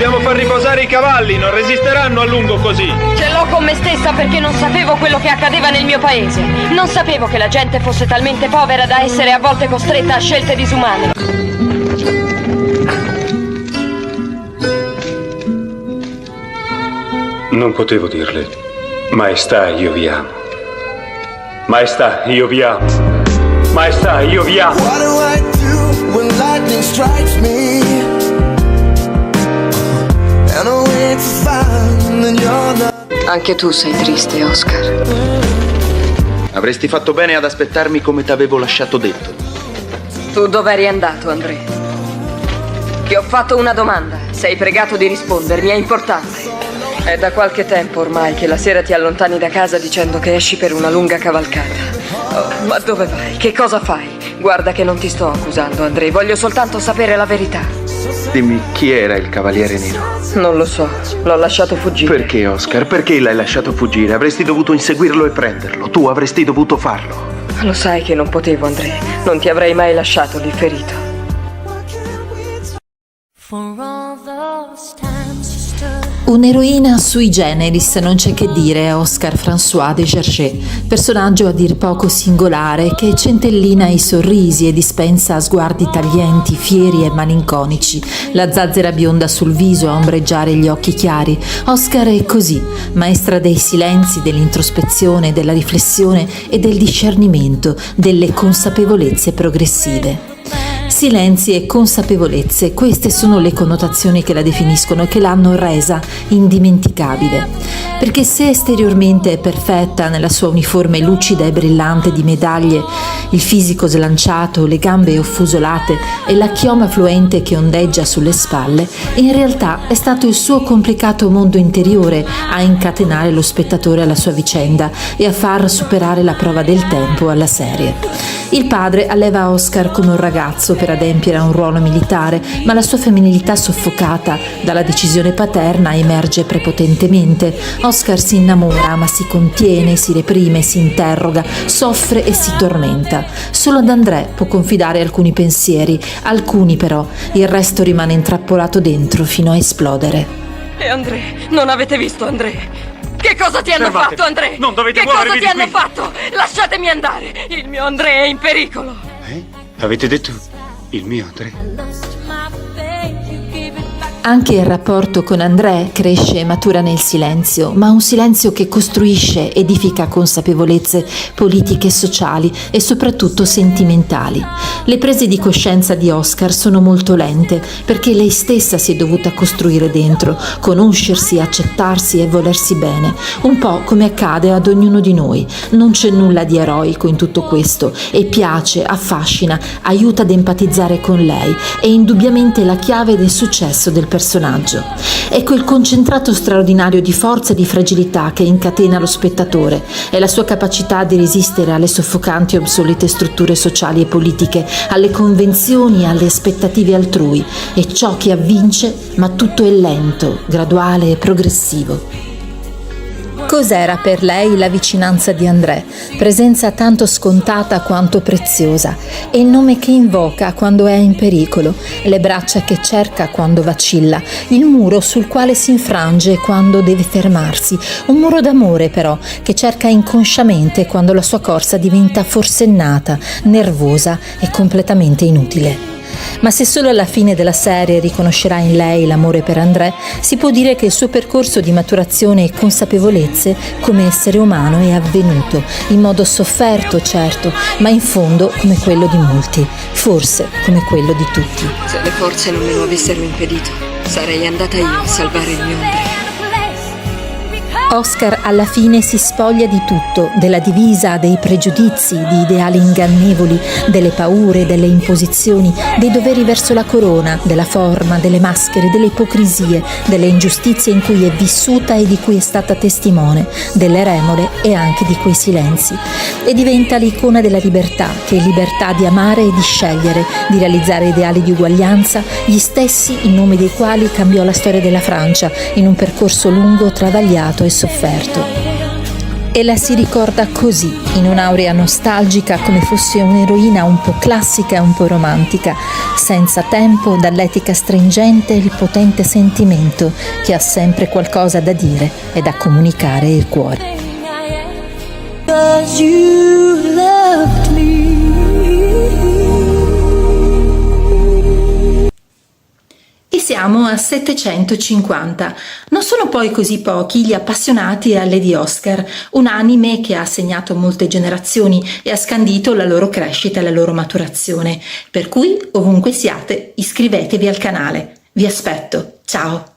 Dobbiamo far riposare i cavalli, non resisteranno a lungo così. Ce l'ho con me stessa perché non sapevo quello che accadeva nel mio paese. Non sapevo che la gente fosse talmente povera da essere a volte costretta a scelte disumane. Non potevo dirle, Maestà, io vi amo. Maestà, io vi amo. Maestà, io vi amo. What do I do when lightning strikes me? And I wait to find that you're not. Anche tu sei triste, Oscar. Avresti fatto bene ad aspettarmi come t'avevo lasciato detto. Tu dove eri andato, André? Ti ho fatto una domanda. Sei pregato di rispondermi, è importante. È da qualche tempo ormai che la sera ti allontani da casa dicendo che esci per una lunga cavalcata. Oh, ma dove vai? Che cosa fai? Guarda che non ti sto accusando, André. Voglio soltanto sapere la verità. Dimmi, chi era il Cavaliere Nero? Non lo so, l'ho lasciato fuggire. Perché, Oscar? Perché l'hai lasciato fuggire? Avresti dovuto inseguirlo e prenderlo. Tu avresti dovuto farlo. Lo sai che non potevo, André. Non ti avrei mai lasciato lì ferito. Un'eroina sui generis, non c'è che dire, a Oscar François de Gergé, personaggio a dir poco singolare che centellina i sorrisi e dispensa sguardi taglienti, fieri e malinconici, la zazzera bionda sul viso a ombreggiare gli occhi chiari. Oscar è così, maestra dei silenzi, dell'introspezione, della riflessione e del discernimento, delle consapevolezze progressive. Silenzi e consapevolezze, queste sono le connotazioni che la definiscono e che l'hanno resa indimenticabile. Perché se esteriormente è perfetta nella sua uniforme lucida e brillante di medaglie, il fisico slanciato, le gambe offusolate e la chioma fluente che ondeggia sulle spalle, in realtà è stato il suo complicato mondo interiore a incatenare lo spettatore alla sua vicenda e a far superare la prova del tempo alla serie. Il padre alleva Oscar come un ragazzo per adempiere a un ruolo militare, ma la sua femminilità soffocata dalla decisione paterna emerge prepotentemente. Oscar si innamora, ma si contiene, si reprime, si interroga, soffre e si tormenta. Solo ad André può confidare alcuni pensieri, alcuni però, il resto rimane intrappolato dentro fino a esplodere. E André, non avete visto André? Che cosa ti hanno fatto, André? Non dovete che muovervi cosa ti di hanno qui. fatto? Lasciatemi andare! Il mio André è in pericolo! Avete detto il mio André? Anche il rapporto con André cresce e matura nel silenzio, ma un silenzio che costruisce, edifica consapevolezze politiche e sociali e soprattutto sentimentali. Le prese di coscienza di Oscar sono molto lente perché lei stessa si è dovuta costruire dentro, conoscersi, accettarsi e volersi bene, un po' come accade ad ognuno di noi. Non c'è nulla di eroico in tutto questo e piace, affascina, aiuta ad empatizzare con lei, è indubbiamente la chiave del successo del personaggio. È quel concentrato straordinario di forza e di fragilità che incatena lo spettatore, è la sua capacità di resistere alle soffocanti e obsolete strutture sociali e politiche, alle convenzioni e alle aspettative altrui, è ciò che avvince, ma tutto è lento, graduale e progressivo. Cos'era per lei la vicinanza di André? Presenza tanto scontata quanto preziosa. È il nome che invoca quando è in pericolo, le braccia che cerca quando vacilla, il muro sul quale si infrange quando deve fermarsi. Un muro d'amore però, che cerca inconsciamente quando la sua corsa diventa forsennata, nervosa e completamente inutile. Ma se solo alla fine della serie riconoscerà in lei l'amore per André, si può dire che il suo percorso di maturazione e consapevolezze come essere umano è avvenuto, in modo sofferto certo, ma in fondo come quello di molti, forse come quello di tutti. Se le forze non me lo avessero impedito, sarei andata io a salvare il mio André. Oscar alla fine si spoglia di tutto, della divisa, dei pregiudizi, di ideali ingannevoli, delle paure, delle imposizioni, dei doveri verso la corona, della forma, delle maschere, delle ipocrisie, delle ingiustizie in cui è vissuta e di cui è stata testimone, delle remore e anche di quei silenzi. E diventa l'icona della libertà, che è libertà di amare e di scegliere, di realizzare ideali di uguaglianza, gli stessi in nome dei quali cambiò la storia della Francia in un percorso lungo, travagliato e sofferto. e la si ricorda così, in un'aurea nostalgica, come fosse un'eroina un po' classica e un po' romantica, senza tempo, dall'etica stringente e il potente sentimento che ha sempre qualcosa da dire e da comunicare il cuore. 'Cause you loved me. E siamo a 750. Non sono poi così pochi gli appassionati a Lady Oscar, un anime che ha segnato molte generazioni e ha scandito la loro crescita e la loro maturazione. Per cui, ovunque siate, iscrivetevi al canale. Vi aspetto. Ciao!